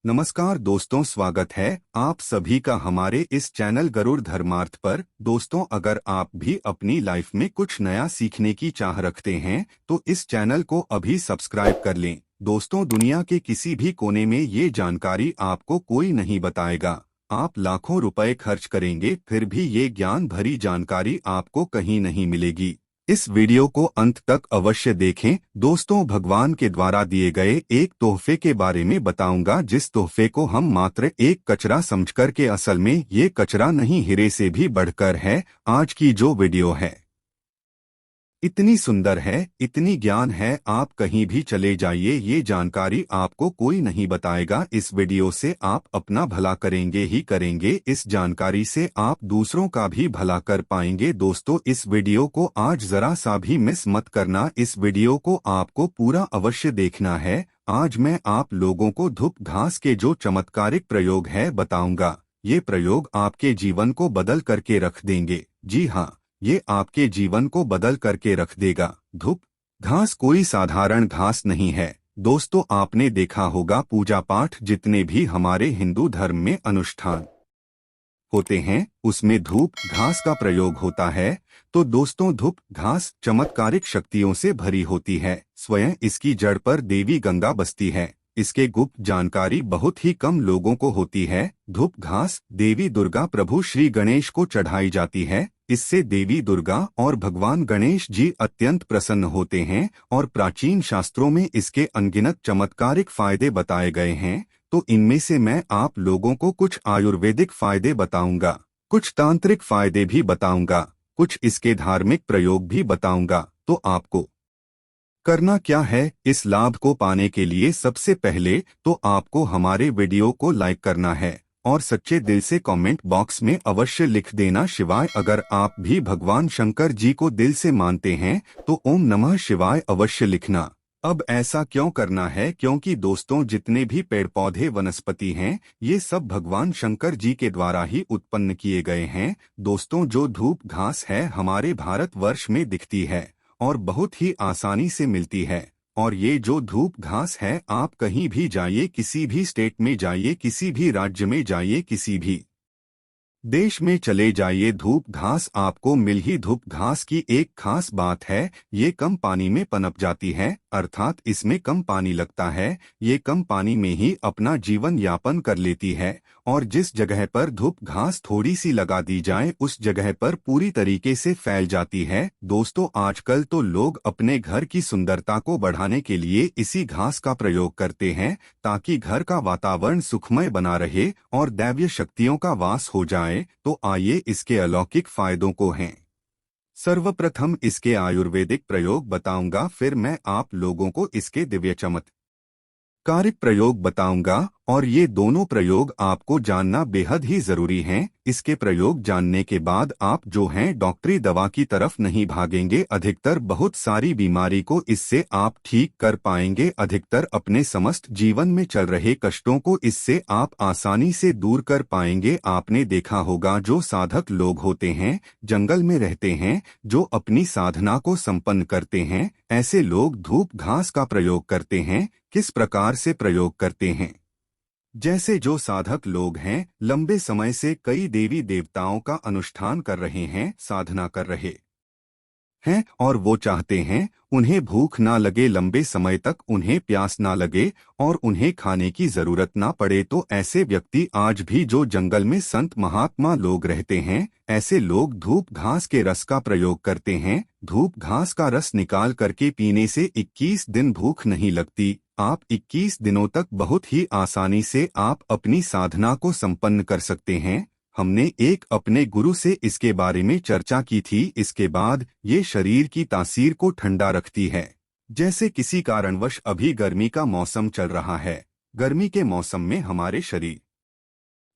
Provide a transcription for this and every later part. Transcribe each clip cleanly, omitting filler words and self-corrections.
नमस्कार दोस्तों, स्वागत है आप सभी का हमारे इस चैनल गरुड़ धर्मार्थ पर। दोस्तों, अगर आप भी अपनी लाइफ में कुछ नया सीखने की चाह रखते हैं तो इस चैनल को अभी सब्सक्राइब कर लें। दोस्तों, दुनिया के किसी भी कोने में ये जानकारी आपको कोई नहीं बताएगा। आप लाखों रुपए खर्च करेंगे फिर भी ये ज्ञान भरी जानकारी आपको कहीं नहीं मिलेगी। इस वीडियो को अंत तक अवश्य देखें। दोस्तों, भगवान के द्वारा दिए गए एक तोहफे के बारे में बताऊंगा, जिस तोहफे को हम मात्र एक कचरा समझकर के असल में ये कचरा नहीं, हीरे से भी बढ़कर है। आज की जो वीडियो है इतनी सुंदर है, इतनी ज्ञान है, आप कहीं भी चले जाइए ये जानकारी आपको कोई नहीं बताएगा। इस वीडियो से आप अपना भला करेंगे ही करेंगे, इस जानकारी से आप दूसरों का भी भला कर पाएंगे। दोस्तों, इस वीडियो को आज जरा सा भी मिस मत करना। इस वीडियो को आपको पूरा अवश्य देखना है। आज मैं आप लोगों को धूप घास के जो चमत्कारिक प्रयोग है बताऊंगा। ये प्रयोग आपके जीवन को बदल करके रख देंगे। जी हाँ, ये आपके जीवन को बदल करके रख देगा। धूप घास कोई साधारण घास नहीं है। दोस्तों, आपने देखा होगा पूजा पाठ जितने भी हमारे हिंदू धर्म में अनुष्ठान होते हैं उसमें धूप घास का प्रयोग होता है। तो दोस्तों, धूप घास चमत्कारिक शक्तियों से भरी होती है। स्वयं इसकी जड़ पर देवी गंगा बसती है। इसके गुप्त जानकारी बहुत ही कम लोगों को होती है। धूप घास देवी दुर्गा प्रभु श्री गणेश को चढ़ाई जाती है। इससे देवी दुर्गा और भगवान गणेश जी अत्यंत प्रसन्न होते हैं और प्राचीन शास्त्रों में इसके अनगिनत चमत्कारिक फायदे बताए गए हैं। तो इनमें से मैं आप लोगों को कुछ आयुर्वेदिक फायदे बताऊंगा, कुछ तांत्रिक फायदे भी बताऊंगा, कुछ इसके धार्मिक प्रयोग भी बताऊंगा। तो आपको करना क्या है इस लाभ को पाने के लिए? सबसे पहले तो आपको हमारे वीडियो को लाइक करना है और सच्चे दिल से कमेंट बॉक्स में अवश्य लिख देना शिवाय। अगर आप भी भगवान शंकर जी को दिल से मानते हैं तो ओम नमः शिवाय अवश्य लिखना। अब ऐसा क्यों करना है? क्योंकि दोस्तों, जितने भी पेड़ पौधे वनस्पति हैं ये सब भगवान शंकर जी के द्वारा ही उत्पन्न किए गए हैं। दोस्तों, जो धूप घास है हमारे भारतवर्ष में दिखती है और बहुत ही आसानी से मिलती है। और ये जो धूप घास है, आप कहीं भी जाइए, किसी भी स्टेट में जाइए, किसी भी राज्य में जाइए, किसी भी देश में चले जाइए, धूप घास आपको मिल ही। धूप घास की एक खास बात है, ये कम पानी में पनप जाती है, अर्थात इसमें कम पानी लगता है। ये कम पानी में ही अपना जीवन यापन कर लेती है और जिस जगह पर धूप घास थोड़ी सी लगा दी जाए उस जगह पर पूरी तरीके से फैल जाती है। दोस्तों, आजकल तो लोग अपने घर की सुंदरता को बढ़ाने के लिए इसी घास का प्रयोग करते हैं ताकि घर का वातावरण सुखमय बना रहे और दैवीय शक्तियों का वास हो जाए। तो आइए इसके अलौकिक फायदों को हैं। सर्वप्रथम इसके आयुर्वेदिक प्रयोग बताऊंगा, फिर मैं आप लोगों को इसके दिव्य चमत्कारिक प्रयोग बताऊंगा और ये दोनों प्रयोग आपको जानना बेहद ही जरूरी हैं। इसके प्रयोग जानने के बाद आप जो हैं डॉक्टरी दवा की तरफ नहीं भागेंगे। अधिकतर बहुत सारी बीमारी को इससे आप ठीक कर पाएंगे। अधिकतर अपने समस्त जीवन में चल रहे कष्टों को इससे आप आसानी से दूर कर पाएंगे। आपने देखा होगा जो साधक लोग होते हैं, जंगल में रहते हैं, जो अपनी साधना को संपन्न करते हैं, ऐसे लोग धूप घास का प्रयोग करते हैं। किस प्रकार से प्रयोग करते हैं? जैसे जो साधक लोग हैं, लंबे समय से कई देवी देवताओं का अनुष्ठान कर रहे हैं, साधना कर रहे हैं और वो चाहते हैं उन्हें भूख ना लगे, लंबे समय तक उन्हें प्यास ना लगे और उन्हें खाने की जरूरत ना पड़े। तो ऐसे व्यक्ति आज भी जो जंगल में संत महात्मा लोग रहते हैं, ऐसे लोग धूप घास के रस का प्रयोग करते हैं। धूप घास का रस निकाल करके पीने से 21 दिन भूख नहीं लगती। आप 21 दिनों तक बहुत ही आसानी से आप अपनी साधना को संपन्न कर सकते हैं। हमने एक अपने गुरु से इसके बारे में चर्चा की थी। इसके बाद ये शरीर की तासीर को ठंडा रखती है। जैसे किसी कारणवश अभी गर्मी का मौसम चल रहा है, गर्मी के मौसम में हमारे शरीर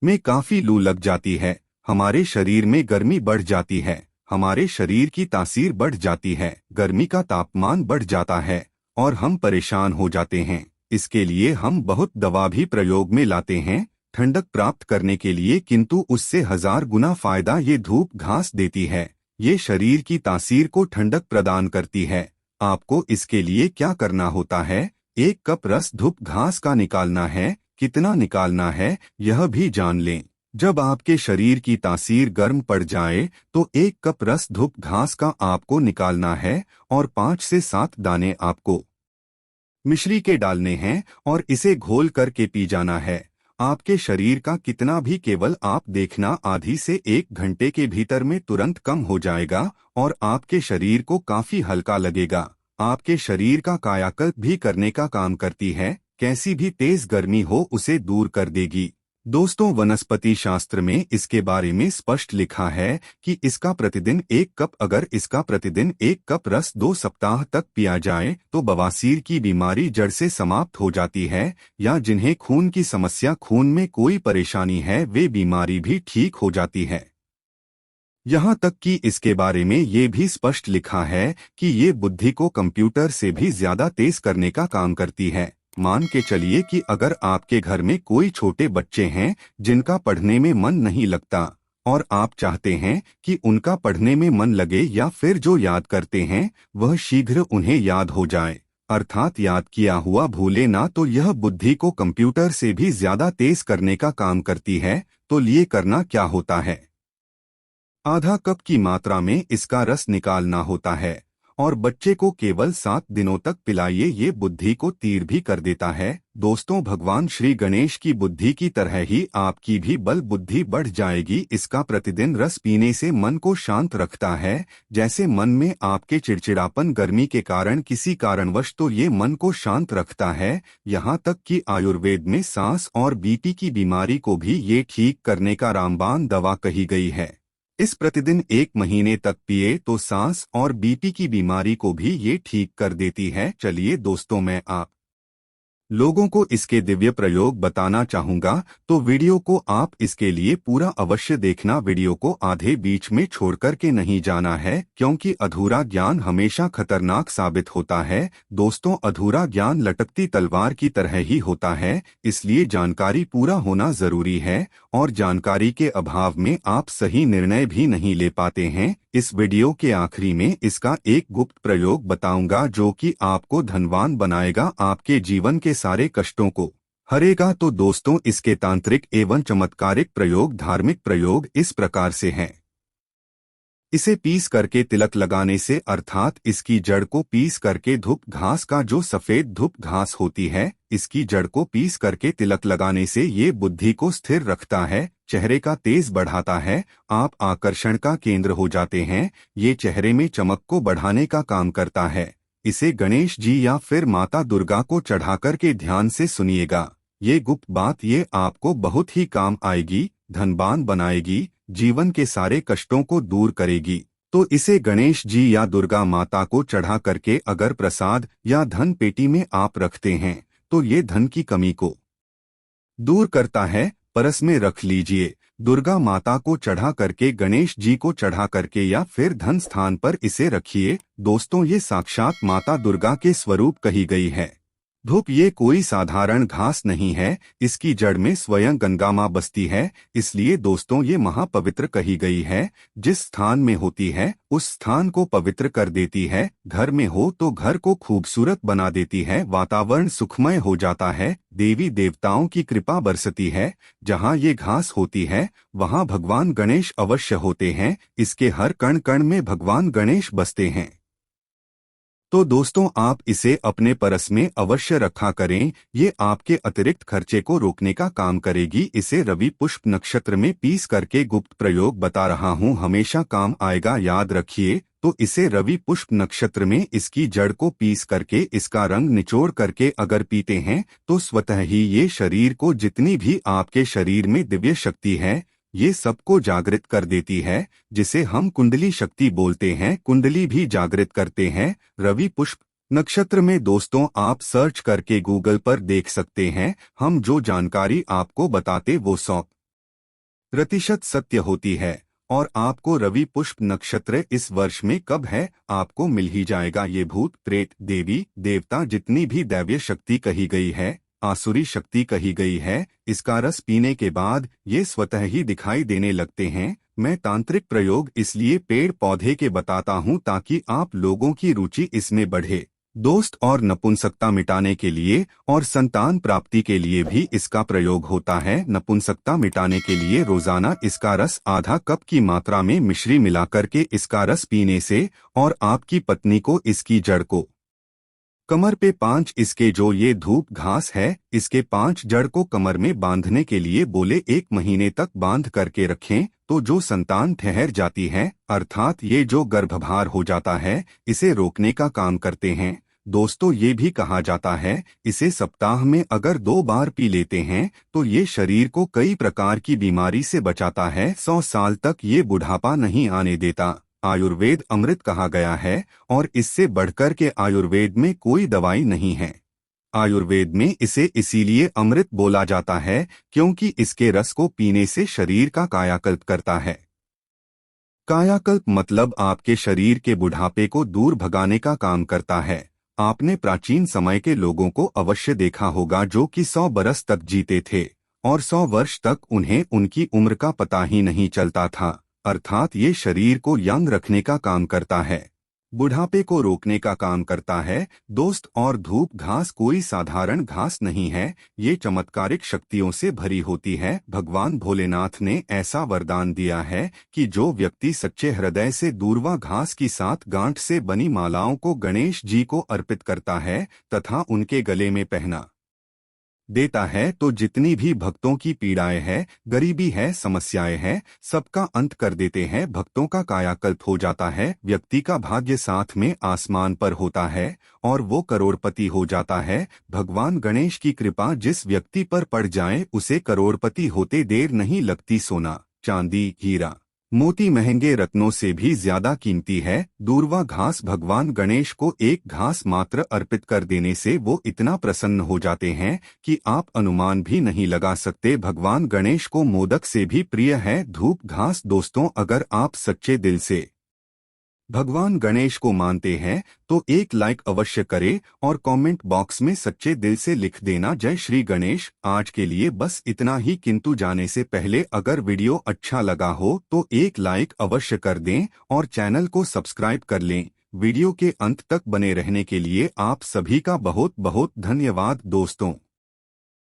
में काफी लू लग जाती है, हमारे शरीर में गर्मी बढ़ जाती है, हमारे शरीर की तासीर बढ़ जाती है, गर्मी का तापमान बढ़ जाता है और हम परेशान हो जाते हैं। इसके लिए हम बहुत दवा भी प्रयोग में लाते हैं ठंडक प्राप्त करने के लिए, किंतु उससे 1000 गुना फायदा ये धूप घास देती है। ये शरीर की तासीर को ठंडक प्रदान करती है। आपको इसके लिए क्या करना होता है? 1 कप रस धूप घास का निकालना है। कितना निकालना है यह भी जान लें। जब आपके शरीर की तासीर गर्म पड़ जाए तो 1 कप रस धूप घास का आपको निकालना है और 5 से 7 दाने आपको मिश्री के डालने हैं और इसे घोल करके पी जाना है। आपके शरीर का कितना भी केवल आप देखना आधी से 1 घंटे के भीतर में तुरंत कम हो जाएगा और आपके शरीर को काफी हल्का लगेगा। आपके शरीर का कायाकल्प भी करने का काम करती है, कैसी भी तेज गर्मी हो उसे दूर कर देगी। दोस्तों, वनस्पति शास्त्र में इसके बारे में स्पष्ट लिखा है कि इसका प्रतिदिन 1 कप रस 2 सप्ताह तक पिया जाए तो बवासीर की बीमारी जड़ से समाप्त हो जाती है, या जिन्हें खून की समस्या, खून में कोई परेशानी है, वे बीमारी भी ठीक हो जाती है। यहाँ तक कि इसके बारे में ये भी स्पष्ट लिखा है कि ये बुद्धि को कंप्यूटर से भी ज्यादा तेज करने का काम करती है। मान के चलिए कि अगर आपके घर में कोई छोटे बच्चे हैं जिनका पढ़ने में मन नहीं लगता और आप चाहते हैं कि उनका पढ़ने में मन लगे, या फिर जो याद करते हैं वह शीघ्र उन्हें याद हो जाए, अर्थात याद किया हुआ भूले ना, तो यह बुद्धि को कंप्यूटर से भी ज्यादा तेज करने का काम करती है। तो लिए करना क्या होता है, आधा कप की मात्रा में इसका रस निकालना होता है और बच्चे को केवल 7 दिनों तक पिलाइए। ये बुद्धि को तीर भी कर देता है। दोस्तों, भगवान श्री गणेश की बुद्धि की तरह ही आपकी भी बल बुद्धि बढ़ जाएगी। इसका प्रतिदिन रस पीने से मन को शांत रखता है। जैसे मन में आपके चिड़चिड़ापन, गर्मी के कारण किसी कारणवश, तो ये मन को शांत रखता है। यहाँ तक कि आयुर्वेद में सांस और बीपी की बीमारी को भी ये ठीक करने का रामबाण दवा कही गई है। इस प्रतिदिन 1 महीने तक पिए तो सांस और बीपी की बीमारी को भी ये ठीक कर देती है। चलिए दोस्तों, मैं आप लोगों को इसके दिव्य प्रयोग बताना चाहूंगा, तो वीडियो को आप इसके लिए पूरा अवश्य देखना। वीडियो को आधे बीच में छोड़कर के नहीं जाना है, क्योंकि अधूरा ज्ञान हमेशा खतरनाक साबित होता है। दोस्तों, अधूरा ज्ञान लटकती तलवार की तरह ही होता है, इसलिए जानकारी पूरा होना जरूरी है और जानकारी के अभाव में आप सही निर्णय भी नहीं ले पाते हैं। इस वीडियो के आखिरी में इसका एक गुप्त प्रयोग बताऊंगा जो कि आपको धनवान बनाएगा, आपके जीवन के सारे कष्टों को हरेगा। तो दोस्तों, इसके तांत्रिक एवं चमत्कारिक प्रयोग, धार्मिक प्रयोग इस प्रकार से हैं। इसे पीस करके तिलक लगाने से, अर्थात इसकी जड़ को पीस करके, धूप घास का जो सफेद धूप घास होती है, इसकी जड़ को पीस करके तिलक लगाने से ये बुद्धि को स्थिर रखता है, चेहरे का तेज बढ़ाता है, आप आकर्षण का केंद्र हो जाते हैं। ये चेहरे में चमक को बढ़ाने का काम करता है। इसे गणेश जी या फिर माता दुर्गा को चढ़ाकर के ध्यान से सुनिएगा। ये गुप्त बात ये आपको बहुत ही काम आएगी, धनवान बनाएगी, जीवन के सारे कष्टों को दूर करेगी। तो इसे गणेश जी या दुर्गा माता को चढ़ा करके अगर प्रसाद या धन पेटी में आप रखते हैं तो ये धन की कमी को दूर करता है। परस में रख लीजिए। दुर्गा माता को चढ़ा करके, गणेश जी को चढ़ा करके या फिर धन स्थान पर इसे रखिए। दोस्तों, ये साक्षात माता दुर्गा के स्वरूप कही गई है। धूप ये कोई साधारण घास नहीं है, इसकी जड़ में स्वयं गंगा माँ बसती है, इसलिए दोस्तों ये महापवित्र कही गई है। जिस स्थान में होती है उस स्थान को पवित्र कर देती है। घर में हो तो घर को खूबसूरत बना देती है, वातावरण सुखमय हो जाता है, देवी देवताओं की कृपा बरसती है। जहाँ ये घास होती है वहाँ भगवान गणेश अवश्य होते हैं। इसके हर कण कण में भगवान गणेश बसते हैं। तो दोस्तों, आप इसे अपने परस में अवश्य रखा करें। ये आपके अतिरिक्त खर्चे को रोकने का काम करेगी। इसे रवि पुष्प नक्षत्र में पीस करके, गुप्त प्रयोग बता रहा हूँ, हमेशा काम आएगा, याद रखिए। तो इसे रवि पुष्प नक्षत्र में इसकी जड़ को पीस करके, इसका रंग निचोड़ करके अगर पीते हैं तो स्वतः ही ये शरीर को, जितनी भी आपके शरीर में दिव्य शक्ति है, ये सबको जागृत कर देती है, जिसे हम कुंडली शक्ति बोलते हैं। कुंडली भी जागृत करते हैं रवि पुष्प नक्षत्र में। दोस्तों, आप सर्च करके गूगल पर देख सकते हैं। हम जो जानकारी आपको बताते वो 100% सत्य होती है। और आपको रवि पुष्प नक्षत्र इस वर्ष में कब है, आपको मिल ही जाएगा। ये भूत प्रेत देवी देवता, जितनी भी दैवीय शक्ति कही गई है, आसुरी शक्ति कही गई है, इसका रस पीने के बाद ये स्वतः ही दिखाई देने लगते हैं। मैं तांत्रिक प्रयोग इसलिए पेड़ पौधे के बताता हूँ ताकि आप लोगों की रुचि इसमें बढ़े। दोस्त और नपुंसकता मिटाने के लिए और संतान प्राप्ति के लिए भी इसका प्रयोग होता है। नपुंसकता मिटाने के लिए रोजाना इसका रस आधा कप की मात्रा में मिश्री मिलाकर के इसका रस पीने से और आपकी पत्नी को इसकी जड़ को कमर पे 5 इसके जो ये धूप घास है इसके 5 जड़ को कमर में बांधने के लिए बोले 1 महीने तक बांध करके रखें तो जो संतान ठहर जाती है अर्थात ये जो गर्भभार हो जाता है इसे रोकने का काम करते हैं। दोस्तों ये भी कहा जाता है इसे सप्ताह में अगर 2 बार पी लेते हैं तो ये शरीर को कई प्रकार की बीमारी से बचाता है। 100 साल तक ये बुढ़ापा नहीं आने देता। आयुर्वेद अमृत कहा गया है और इससे बढ़कर के आयुर्वेद में कोई दवाई नहीं है। आयुर्वेद में इसे इसीलिए अमृत बोला जाता है क्योंकि इसके रस को पीने से शरीर का कायाकल्प करता है। कायाकल्प मतलब आपके शरीर के बुढ़ापे को दूर भगाने का काम करता है। आपने प्राचीन समय के लोगों को अवश्य देखा होगा जो कि 100 बरस तक जीते थे और 100 वर्ष तक उन्हें उनकी उम्र का पता ही नहीं चलता था। अर्थात ये शरीर को यंग रखने का काम करता है, बुढ़ापे को रोकने का काम करता है। दोस्त और धूप घास कोई साधारण घास नहीं है, ये चमत्कारिक शक्तियों से भरी होती है। भगवान भोलेनाथ ने ऐसा वरदान दिया है कि जो व्यक्ति सच्चे हृदय से दूर्वा घास की 7 गांठ से बनी मालाओं को गणेश जी को अर्पित करता है तथा उनके गले में पहना देता है तो जितनी भी भक्तों की पीड़ाएं हैं, गरीबी है, समस्याएं हैं, सबका अंत कर देते हैं। भक्तों का कायाकल्प हो जाता है, व्यक्ति का भाग्य साथ में आसमान पर होता है और वो करोड़पति हो जाता है। भगवान गणेश की कृपा जिस व्यक्ति पर पड़ जाए उसे करोड़पति होते देर नहीं लगती। सोना, चांदी, हीरा, मोती महंगे रत्नों से भी ज्यादा कीमती है। दूर्वा घास भगवान गणेश को एक घास मात्र अर्पित कर देने से वो इतना प्रसन्न हो जाते हैं कि आप अनुमान भी नहीं लगा सकते। भगवान गणेश को मोदक से भी प्रिय है धूप घास। दोस्तों अगर आप सच्चे दिल से भगवान गणेश को मानते हैं तो एक लाइक अवश्य करें और कमेंट बॉक्स में सच्चे दिल से लिख देना जय श्री गणेश। आज के लिए बस इतना ही, किंतु जाने से पहले अगर वीडियो अच्छा लगा हो तो एक लाइक अवश्य कर दें और चैनल को सब्सक्राइब कर लें। वीडियो के अंत तक बने रहने के लिए आप सभी का बहुत बहुत धन्यवाद दोस्तों।